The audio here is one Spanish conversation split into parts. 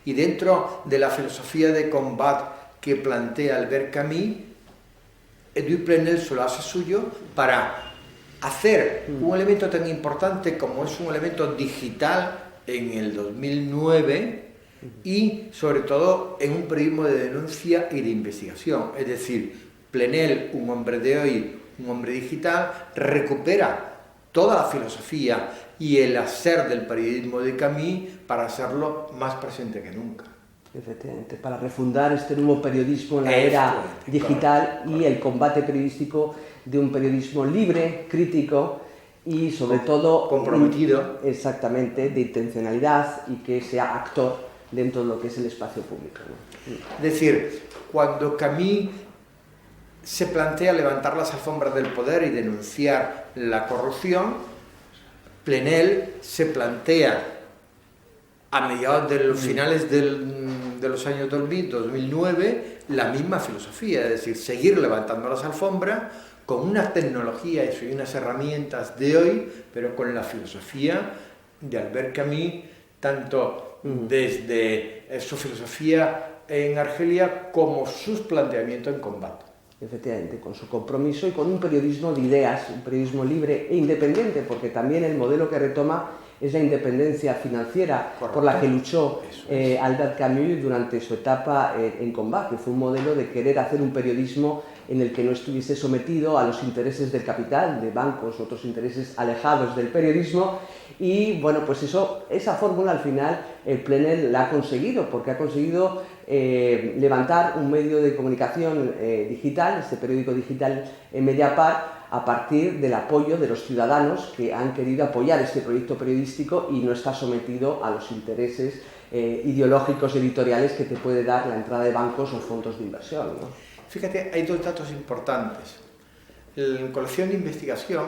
Y dentro de la filosofía de combat que plantea Albert Camus, Edouard Plenel se lo hace suyo para hacer un elemento tan importante como es un elemento digital en el 2009 y sobre todo en un periodismo de denuncia y de investigación. Es decir, Plenel, un hombre de hoy, un hombre digital, recupera toda la filosofía y el hacer del periodismo de Camus para hacerlo más presente que nunca. Efectivamente, para refundar este nuevo periodismo en la era digital y el combate periodístico de un periodismo libre, crítico y sobre todo comprometido. Exactamente, de intencionalidad y que sea actor dentro de lo que es el espacio público, ¿no? Es decir, cuando Camus se plantea levantar las alfombras del poder y denunciar la corrupción, Plenel se plantea a mediados de los finales de los años 2009 la misma filosofía, es decir, seguir levantando las alfombras con unas tecnologías y unas herramientas de hoy, pero con la filosofía de Albert Camus, tanto desde su filosofía en Argelia como sus planteamientos en combate. Efectivamente, con su compromiso y con un periodismo de ideas, un periodismo libre e independiente, porque también el modelo que retoma es la independencia financiera. Correcto. Por la que luchó Albert Camus durante su etapa en Combat, que fue un modelo de querer hacer un periodismo en el que no estuviese sometido a los intereses del capital, de bancos, otros intereses alejados del periodismo. Y bueno, pues esa fórmula al final Plenel la ha conseguido, porque ha conseguido levantar un medio de comunicación digital, este periódico digital Mediapart, a partir del apoyo de los ciudadanos que han querido apoyar este proyecto periodístico y no está sometido a los intereses ideológicos editoriales que te puede dar la entrada de bancos o fondos de inversión, ¿no? Fíjate, hay dos datos importantes. En colección de investigación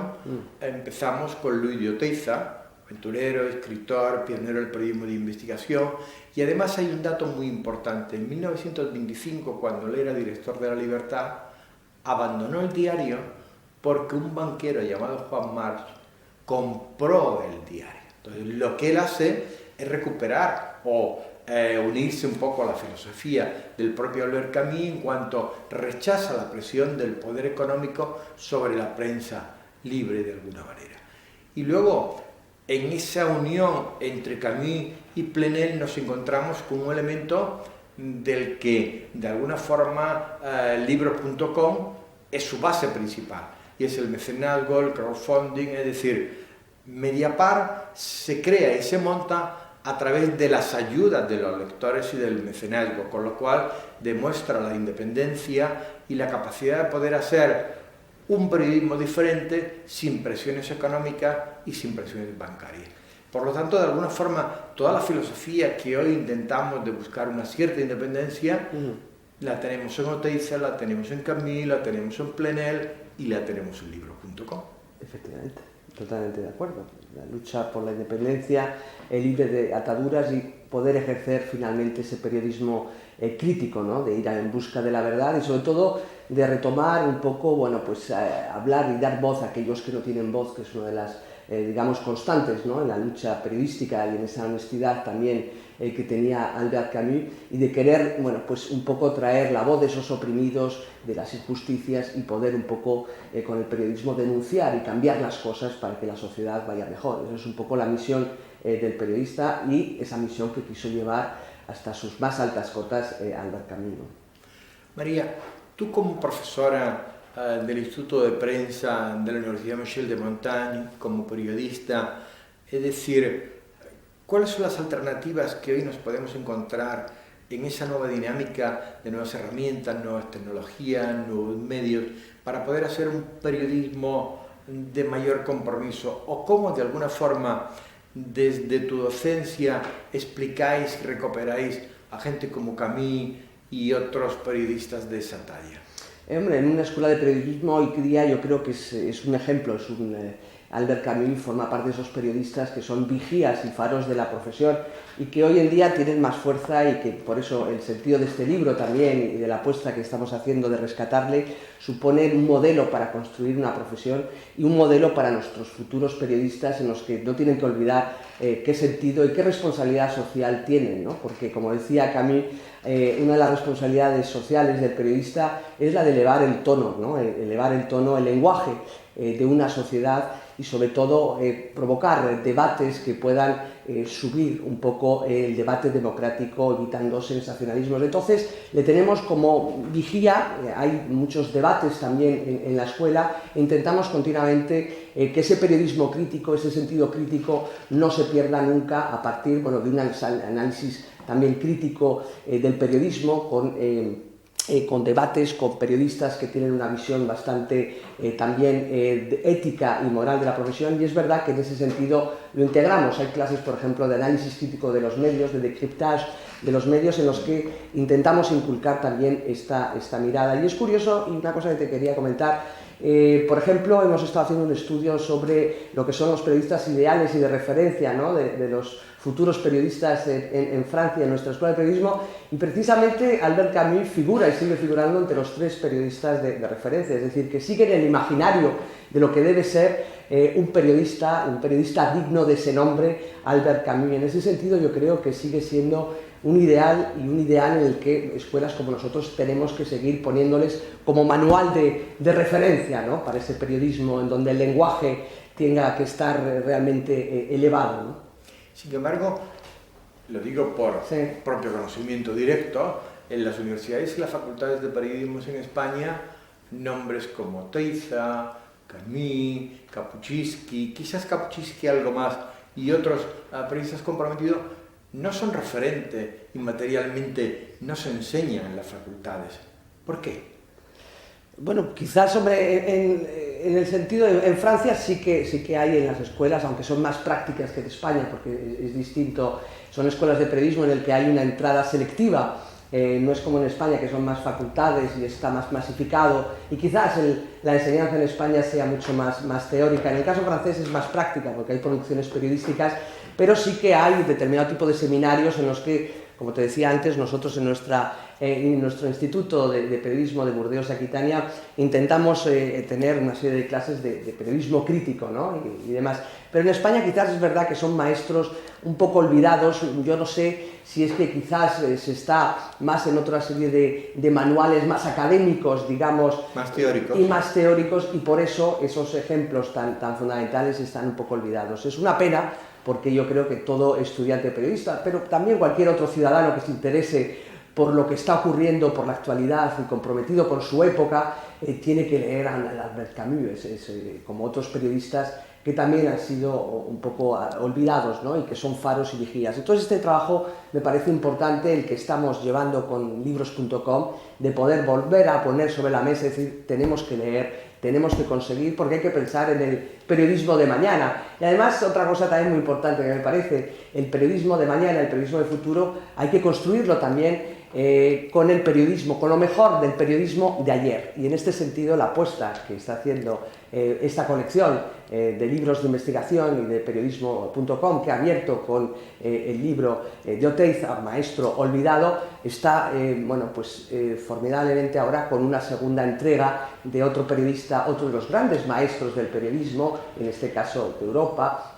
empezamos con Luis de Oteiza, aventurero, escritor, pionero del periodismo de investigación, y además hay un dato muy importante. En 1925, cuando él era director de La Libertad, abandonó el diario porque un banquero llamado Juan March compró el diario. Entonces, lo que él hace es recuperar o unirse un poco a la filosofía del propio Albert Camus en cuanto rechaza la presión del poder económico sobre la prensa libre de alguna manera. Y luego, en esa unión entre Camus y Plenel nos encontramos con un elemento del que de alguna forma libros.com es su base principal, y es el mecenazgo, el crowdfunding, es decir, Mediapart se crea y se monta a través de las ayudas de los lectores y del mecenazgo, con lo cual demuestra la independencia y la capacidad de poder hacer un periodismo diferente sin presiones económicas y sin presiones bancarias. Por lo tanto, de alguna forma, toda la filosofía que hoy intentamos de buscar una cierta independencia, la tenemos en Oteiza, la tenemos en Camus, la tenemos en Plenel y la tenemos en libros.com. Efectivamente, totalmente de acuerdo. La lucha por la independencia, libre de ataduras y poder ejercer finalmente ese periodismo crítico, ¿no? De ir en busca de la verdad y sobre todo de retomar un poco, bueno, pues hablar y dar voz a aquellos que no tienen voz, que es una de las, digamos, constantes, ¿no? En la lucha periodística y en esa honestidad también que tenía Albert Camus, y de querer, bueno, pues un poco traer la voz de esos oprimidos, de las injusticias, y poder un poco con el periodismo denunciar y cambiar las cosas para que la sociedad vaya mejor. Esa es un poco la misión del periodista y esa misión que quiso llevar hasta sus más altas cotas Albert Camus, ¿no? María, tú como profesora del Instituto de Prensa de la Universidad Michel de Montaigne, como periodista, es decir, ¿cuáles son las alternativas que hoy nos podemos encontrar en esa nueva dinámica de nuevas herramientas, nuevas tecnologías, nuevos medios, para poder hacer un periodismo de mayor compromiso? ¿O cómo de alguna forma desde tu docencia explicáis y recuperáis a gente como Camus y otros periodistas de esa talla? Hombre, en una escuela de periodismo hoy día yo creo que es un ejemplo, Albert Camus forma parte de esos periodistas que son vigías y faros de la profesión y que hoy en día tienen más fuerza, y que por eso el sentido de este libro también y de la apuesta que estamos haciendo de rescatarle supone un modelo para construir una profesión y un modelo para nuestros futuros periodistas, en los que no tienen que olvidar qué sentido y qué responsabilidad social tienen, ¿no? Porque, como decía Camus, una de las responsabilidades sociales del periodista es la de elevar el tono, ¿no? Elevar el tono, el lenguaje de una sociedad, y sobre todo provocar debates que puedan subir un poco el debate democrático, evitando sensacionalismos. Entonces le tenemos como vigía. Hay muchos debates también en la escuela, e intentamos continuamente que ese periodismo crítico, ese sentido crítico, no se pierda nunca, a partir, bueno, de un análisis también crítico del periodismo, con debates, con periodistas que tienen una visión bastante también ética y moral de la profesión. Y es verdad que en ese sentido lo integramos. Hay clases, por ejemplo, de análisis crítico de los medios, de decriptage de los medios, en los que intentamos inculcar también esta mirada. Y es curioso, y una cosa que te quería comentar, por ejemplo, hemos estado haciendo un estudio sobre lo que son los periodistas ideales y de referencia, ¿no? de los futuros periodistas en Francia, en nuestra escuela de periodismo, y precisamente Albert Camus figura y sigue figurando entre los 3 periodistas de referencia, es decir, que sigue en el imaginario de lo que debe ser un periodista digno de ese nombre, Albert Camus. Y en ese sentido yo creo que sigue siendo un ideal, y un ideal en el que escuelas como nosotros tenemos que seguir poniéndoles como manual de referencia, ¿no? Para ese periodismo en donde el lenguaje tenga que estar realmente elevado, ¿no? Sin embargo, lo digo por propio conocimiento directo, en las universidades y las facultades de periodismo en España, nombres como Oteiza, Camus, Kapuscinski, quizás Kapuscinski algo más, y otros periodistas comprometidos, no son referente y materialmente no se enseñan en las facultades. ¿Por qué? Bueno, quizás, hombre, en el sentido, en Francia sí que hay en las escuelas, aunque son más prácticas que en España, porque es distinto, son escuelas de periodismo en el que hay una entrada selectiva, no es como en España, que son más facultades y está más masificado, y quizás la enseñanza en España sea mucho más teórica. En el caso francés es más práctica, porque hay producciones periodísticas, pero sí que hay determinado tipo de seminarios en los que, como te decía antes, nosotros en nuestro Instituto de Periodismo de Burdeos y Aquitania intentamos tener una serie de clases de periodismo crítico, ¿no? y demás. Pero en España quizás es verdad que son maestros un poco olvidados. Yo no sé si es que quizás se está más en otra serie de manuales más académicos, digamos, más teóricos. Y más teóricos, y por eso esos ejemplos tan fundamentales están un poco olvidados. Es una pena, porque yo creo que todo estudiante periodista, pero también cualquier otro ciudadano que se interese por lo que está ocurriendo, por la actualidad, y comprometido con su época, tiene que leer a Albert Camus, como otros periodistas que también han sido un poco olvidados, ¿no? Y que son faros y vigías. Entonces este trabajo me parece importante, el que estamos llevando con libros.com, de poder volver a poner sobre la mesa, es decir, tenemos que leer, tenemos que conseguir, porque hay que pensar en el periodismo de mañana. Y además, otra cosa también muy importante que me parece, el periodismo de mañana, el periodismo del futuro, hay que construirlo también con el periodismo, con lo mejor del periodismo de ayer. Y en este sentido, la apuesta que está haciendo esta colección de libros de investigación y de periodismo.com, que ha abierto con el libro de Oteiza, Maestro Olvidado, está formidablemente ahora con una segunda entrega de otro periodista, otro de los grandes maestros del periodismo, en este caso de Europa,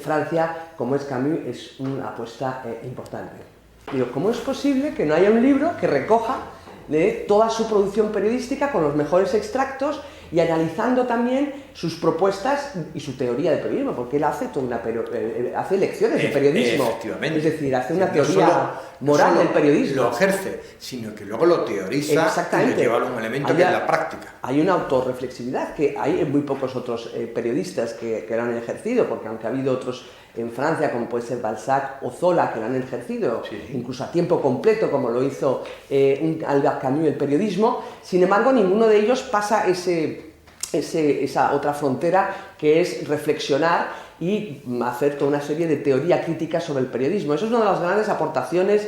Francia, como es Camus. Es una apuesta importante. Digo, ¿cómo es posible que no haya un libro que recoja toda su producción periodística con los mejores extractos y analizando también sus propuestas y su teoría de periodismo? Porque él hace hace lecciones de periodismo. Efectivamente. Es decir, hace una teoría moral del periodismo. Lo ejerce, sino que luego lo teoriza. Exactamente. Y lo lleva a un elemento que es la práctica. Hay una autorreflexividad que hay en muy pocos otros periodistas que lo han ejercido, porque aunque ha habido otros en Francia, como puede ser Balzac o Zola, que lo han ejercido, sí, incluso a tiempo completo, como lo hizo Albert Camus, el periodismo, sin embargo, ninguno de ellos pasa esa otra frontera, que es reflexionar y hacer toda una serie de teoría crítica sobre el periodismo. Eso es una de las grandes aportaciones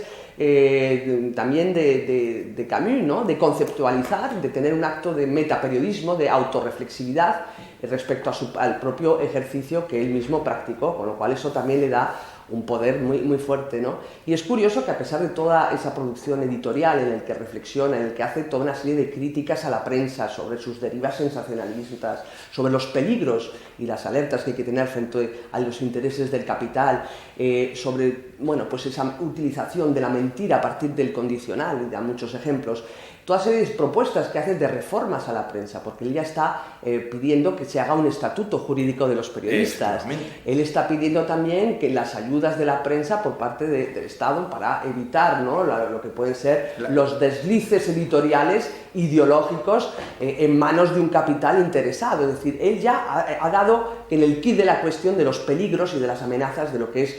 también de Camus, ¿no? De conceptualizar, de tener un acto de metaperiodismo, de autorreflexividad respecto al propio ejercicio que él mismo practicó, con lo cual eso también le da un poder muy, muy fuerte, ¿no? Y es curioso que a pesar de toda esa producción editorial en el que reflexiona, en el que hace toda una serie de críticas a la prensa sobre sus derivas sensacionalistas, sobre los peligros y las alertas que hay que tener frente a los intereses del capital, sobre, bueno, pues esa utilización de la mentira a partir del condicional, y da muchos ejemplos, toda serie de propuestas que hace de reformas a la prensa, porque él ya está pidiendo que se haga un estatuto jurídico de los periodistas. Él está pidiendo también que las ayudas de la prensa por parte del Estado para evitar, ¿no?, lo que pueden ser los deslices editoriales ideológicos en manos de un capital interesado. Es decir, él ya ha dado en el quid de la cuestión de los peligros y de las amenazas de lo que es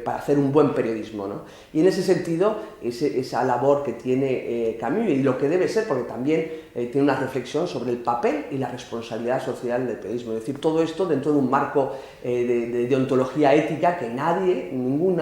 para hacer un buen periodismo, ¿no? Y en ese sentido, esa labor que tiene Camus y lo que debe ser, porque también tiene una reflexión sobre el papel y la responsabilidad social del periodismo. Es decir, todo esto dentro de un marco de ontología ética que ningún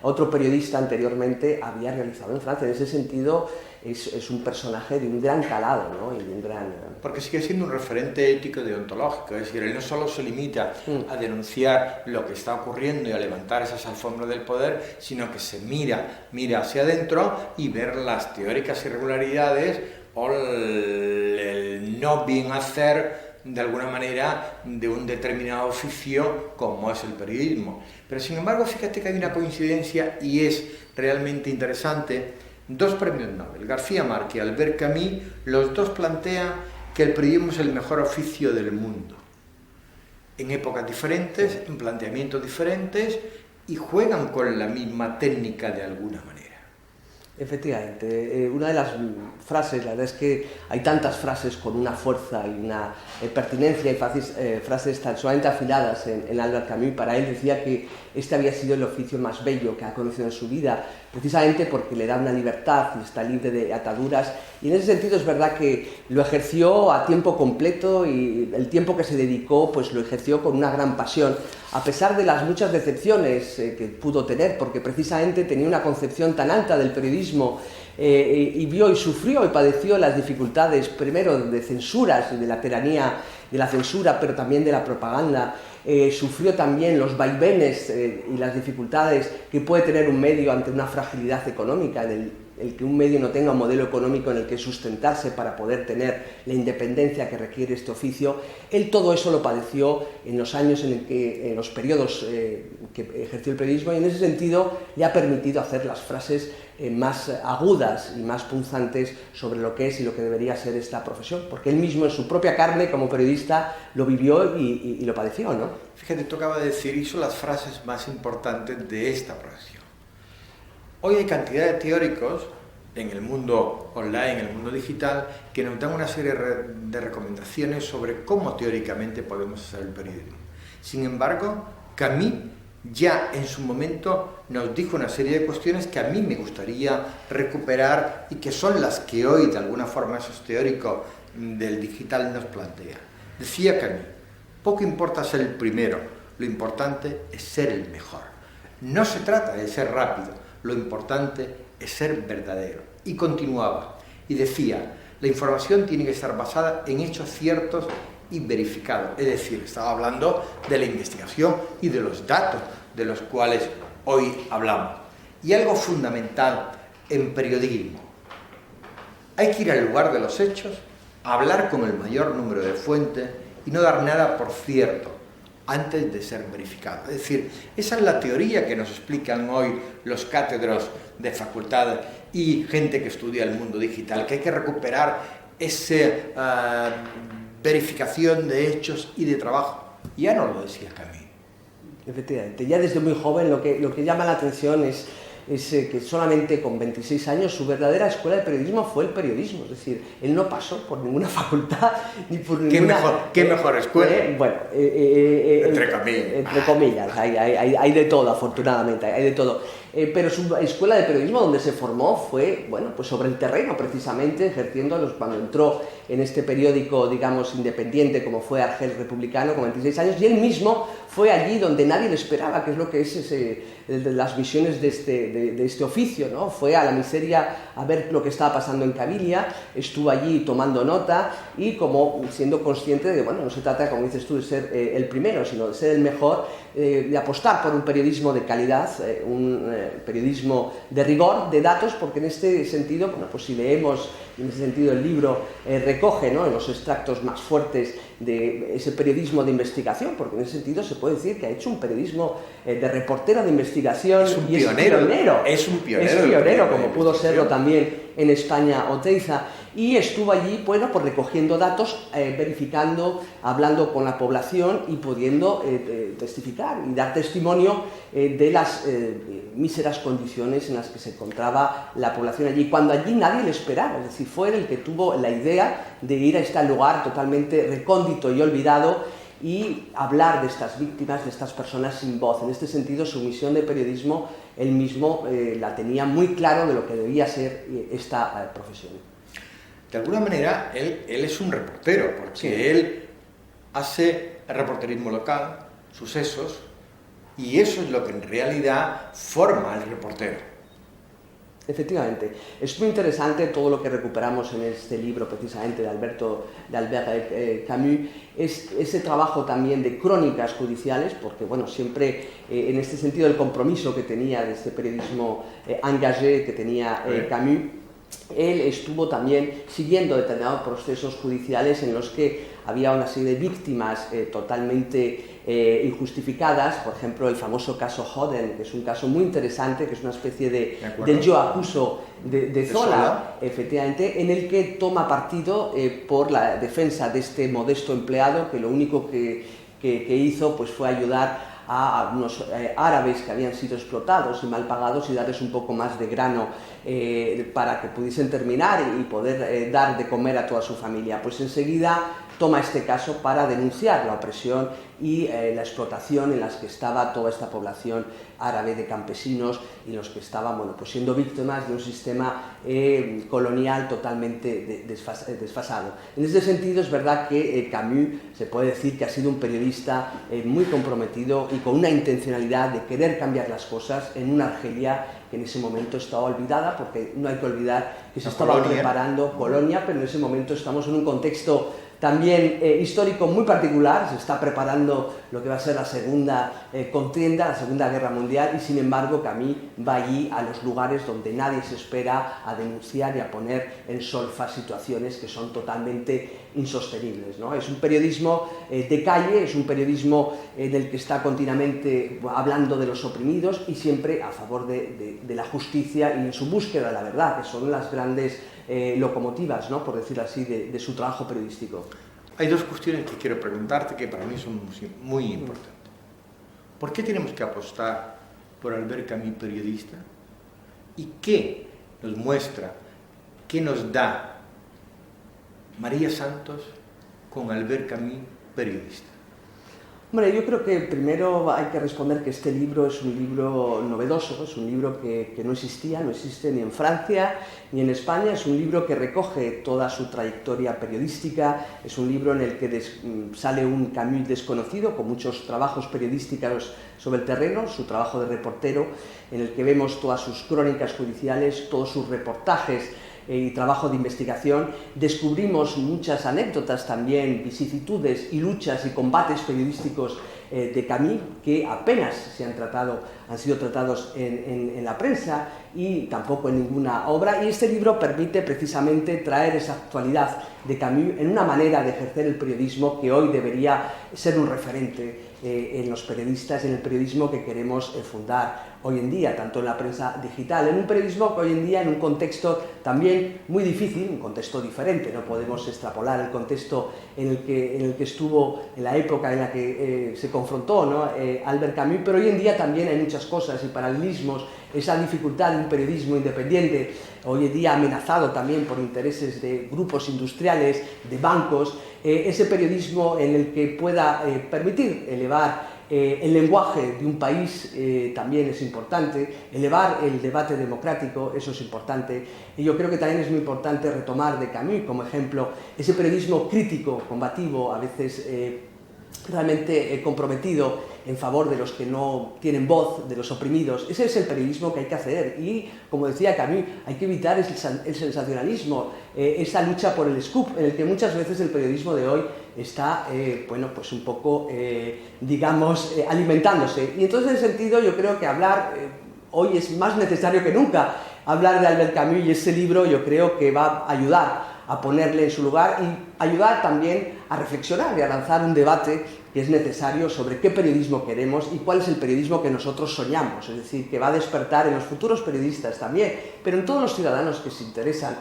otro periodista anteriormente había realizado en Francia. En ese sentido, es un personaje de un gran calado, ¿no? Y de un gran... Porque sigue siendo un referente ético y deontológico, es decir, él no solo se limita a denunciar lo que está ocurriendo y a levantar esas alfombras del poder, sino que se mira hacia adentro y ver las teóricas irregularidades o el no bien hacer de alguna manera de un determinado oficio como es el periodismo. Pero sin embargo, fíjate que hay una coincidencia y es realmente interesante. Dos premios Nobel, García Márquez y Albert Camus, los dos plantean que el periodismo es el mejor oficio del mundo, en épocas diferentes, en planteamientos diferentes, y juegan con la misma técnica de alguna manera. Efectivamente, una de las frases, la verdad es que hay tantas frases con una fuerza y una pertinencia y frases tan sumamente afiladas en Albert Camus. Para él decía que este había sido el oficio más bello que ha conocido en su vida, precisamente porque le da una libertad y está libre de ataduras, y en ese sentido es verdad que lo ejerció a tiempo completo y el tiempo que se dedicó pues lo ejerció con una gran pasión, a pesar de las muchas decepciones que pudo tener, porque precisamente tenía una concepción tan alta del periodismo y vio y sufrió y padeció las dificultades primero de censuras y de la tiranía de la censura, pero también de la propaganda. Sufrió también los vaivenes y las dificultades que puede tener un medio ante una fragilidad económica, el que un medio no tenga un modelo económico en el que sustentarse para poder tener la independencia que requiere este oficio. Él todo eso lo padeció en los años en los periodos que ejerció el periodismo, y en ese sentido le ha permitido hacer las frases más agudas y más punzantes sobre lo que es y lo que debería ser esta profesión, porque él mismo en su propia carne como periodista lo vivió y lo padeció, ¿no? Fíjate, tú acabas de decir, hizo las frases más importantes de esta profesión. Hoy hay cantidad de teóricos en el mundo online, en el mundo digital, que nos dan una serie de recomendaciones sobre cómo teóricamente podemos hacer el periodismo. Sin embargo, Camus ya en su momento nos dijo una serie de cuestiones que a mí me gustaría recuperar y que son las que hoy, de alguna forma, esos teóricos del digital nos plantean. Decía Camus, poco importa ser el primero, lo importante es ser el mejor. No se trata de ser rápido, lo importante es ser verdadero. Y continuaba, y decía, la información tiene que estar basada en hechos ciertos y verificados. Es decir, estaba hablando de la investigación y de los datos de los cuales hoy hablamos. Y algo fundamental en periodismo, hay que ir al lugar de los hechos, hablar con el mayor número de fuentes y no dar nada por cierto antes de ser verificado. Es decir, esa es la teoría que nos explican hoy los cátedros de facultad y gente que estudia el mundo digital, que hay que recuperar esa verificación de hechos y de trabajo. Ya no lo decía Camus. Efectivamente, ya desde muy joven lo que llama la atención es que solamente con 26 años su verdadera escuela de periodismo fue el periodismo. Es decir, él no pasó por ninguna facultad ni por ninguna... ¿Qué mejor escuela? Bueno, entre comillas. Entre comillas, hay de todo, afortunadamente, hay de todo. pero su escuela de periodismo donde se formó fue, bueno, pues sobre el terreno precisamente, ejerciendo cuando entró en este periódico, digamos, independiente como fue Argel Republicano con 26 años, y él mismo fue allí donde nadie le esperaba, que es lo que es las misiones de este oficio, ¿no? Fue a la miseria a ver lo que estaba pasando en Cabilia, estuvo allí tomando nota y como siendo consciente de que, bueno, no se trata, como dices tú, de ser el primero, sino de ser el mejor, de apostar por un periodismo de calidad, un periodismo de rigor, de datos, porque en este sentido, bueno, pues si leemos, en ese sentido el libro recoge, ¿no?, en los extractos más fuertes de ese periodismo de investigación, porque en ese sentido se puede decir que ha hecho un periodismo de reportero de investigación. Es un pionero. Es un pionero, como pudo serlo también en España Oteiza, y estuvo allí, bueno, pues recogiendo datos, verificando, hablando con la población y pudiendo testificar y dar testimonio de las míseras condiciones en las que se encontraba la población allí, cuando allí nadie le esperaba. Es decir, fue el que tuvo la idea de ir a este lugar totalmente recóndito y olvidado y hablar de estas víctimas, de estas personas sin voz. En este sentido, su misión de periodismo, él mismo la tenía muy claro de lo que debía ser esta profesión. De alguna manera, él es un reportero, porque sí, él hace el reporterismo local, sucesos, y eso es lo que en realidad forma al reportero. Efectivamente, es muy interesante todo lo que recuperamos en este libro precisamente de Albert Camus, es ese trabajo también de crónicas judiciales, porque bueno, siempre en este sentido el compromiso que tenía de este periodismo engagé que tenía Camus, él estuvo también siguiendo determinados procesos judiciales en los que había una serie de víctimas totalmente injustificadas, por ejemplo el famoso caso Hoden, que es un caso muy interesante, que es una especie del yo acuso de Zola, efectivamente, en el que toma partido por la defensa de este modesto empleado, que lo único que hizo pues fue ayudar a algunos árabes que habían sido explotados y mal pagados y darles un poco más de grano para que pudiesen terminar y poder dar de comer a toda su familia. Pues enseguida toma este caso para denunciar la opresión y la explotación en las que estaba toda esta población árabe de campesinos y los que estaban, bueno, pues siendo víctimas de un sistema colonial totalmente desfasado. En este sentido es verdad que Camus se puede decir que ha sido un periodista muy comprometido y con una intencionalidad de querer cambiar las cosas en una Argelia que en ese momento estaba olvidada, porque no hay que olvidar que se estaba preparando Colonia, pero en ese momento estamos en un contexto también histórico muy particular, se está preparando lo que va a ser la segunda contienda, la Segunda Guerra Mundial, y sin embargo Camus va allí a los lugares donde nadie se espera a denunciar y a poner en solfa situaciones que son totalmente insostenibles, ¿no? Es un periodismo de calle, es un periodismo en el que está continuamente hablando de los oprimidos y siempre a favor de la justicia y en su búsqueda de la verdad, que son las grandes locomotivas, ¿no?, por decirlo así, de su trabajo periodístico. Hay dos cuestiones que quiero preguntarte que para mí son muy importantes. ¿Por qué tenemos que apostar por Albert Camus periodista? ¿Y qué nos muestra, qué nos da María Santos con Albert Camus periodista? Bueno, yo creo que primero hay que responder que este libro es un libro novedoso, es un libro que no existía, no existe ni en Francia ni en España, es un libro que recoge toda su trayectoria periodística, es un libro en el que sale un Camus desconocido, con muchos trabajos periodísticos sobre el terreno, su trabajo de reportero, en el que vemos todas sus crónicas judiciales, todos sus reportajes y trabajo de investigación. Descubrimos muchas anécdotas también, vicisitudes y luchas y combates periodísticos de Camus que apenas han sido tratados en la prensa y tampoco en ninguna obra, y este libro permite precisamente traer esa actualidad de Camus en una manera de ejercer el periodismo que hoy debería ser un referente en los periodistas, en el periodismo que queremos fundar hoy en día, tanto en la prensa digital, en un periodismo que hoy en día en un contexto también muy difícil, un contexto diferente, no podemos extrapolar el contexto en el que estuvo, en la época en la que se confrontó, ¿no?, Albert Camus, pero hoy en día también hay muchas cosas y paralelismos, esa dificultad de un periodismo independiente, hoy en día amenazado también por intereses de grupos industriales, de bancos, ese periodismo en el que pueda permitir elevar el lenguaje de un país también es importante, elevar el debate democrático, eso es importante. Y yo creo que también es muy importante retomar de Camus como ejemplo ese periodismo crítico, combativo, a veces realmente comprometido en favor de los que no tienen voz, de los oprimidos. Ese es el periodismo que hay que hacer y, como decía Camus, hay que evitar el sensacionalismo, esa lucha por el scoop, en el que muchas veces el periodismo de hoy está, bueno, pues un poco, digamos, alimentándose. Y entonces, en ese sentido, yo creo que hablar hoy es más necesario que nunca. Hablar de Albert Camus y ese libro yo creo que va a ayudar a ponerle en su lugar y ayudar también a reflexionar y a lanzar un debate que es necesario sobre qué periodismo queremos y cuál es el periodismo que nosotros soñamos, es decir, que va a despertar en los futuros periodistas también, pero en todos los ciudadanos que se interesan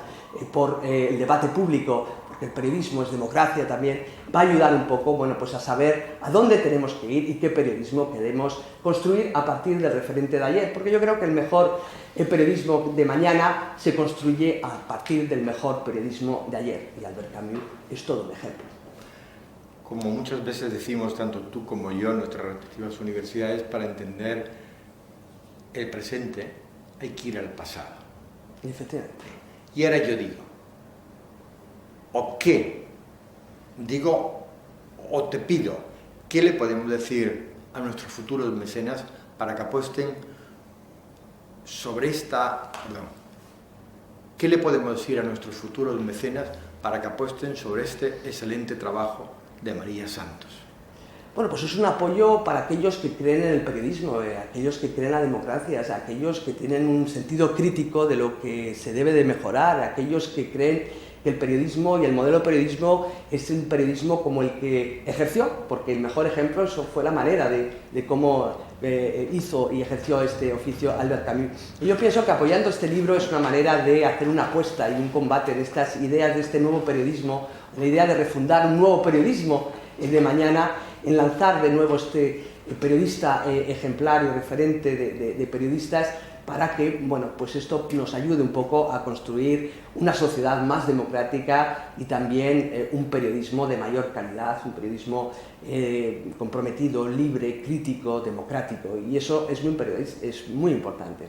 por el debate público, porque el periodismo es democracia también, va a ayudar un poco, bueno, pues a saber a dónde tenemos que ir y qué periodismo queremos construir a partir del referente de ayer, porque yo creo que el mejor periodismo de mañana se construye a partir del mejor periodismo de ayer, y Albert Camus es todo un ejemplo. Como muchas veces decimos, tanto tú como yo, en nuestras respectivas universidades, para entender el presente hay que ir al pasado. Efectivamente. Y ahora yo digo, ¿o qué? Digo, o te pido, ¿qué le podemos decir a nuestros futuros mecenas para que apuesten sobre esta... Perdón, ¿qué le podemos decir a nuestros futuros mecenas para que apuesten sobre este excelente trabajo de María Santos? Bueno, pues es un apoyo para aquellos que creen en el periodismo, aquellos que creen en la democracia, aquellos que tienen un sentido crítico de lo que se debe de mejorar, aquellos que creen que el periodismo y el modelo de periodismo es un periodismo como el que ejerció, porque el mejor ejemplo eso fue la manera de cómo hizo y ejerció este oficio Albert Camus. Y yo pienso que apoyando este libro es una manera de hacer una apuesta y un combate de estas ideas de este nuevo periodismo, la idea de refundar un nuevo periodismo de mañana, en lanzar de nuevo este periodista ejemplar y referente de periodistas para que, bueno, pues esto nos ayude un poco a construir una sociedad más democrática y también un periodismo de mayor calidad, un periodismo comprometido, libre, crítico, democrático, y eso es muy importante.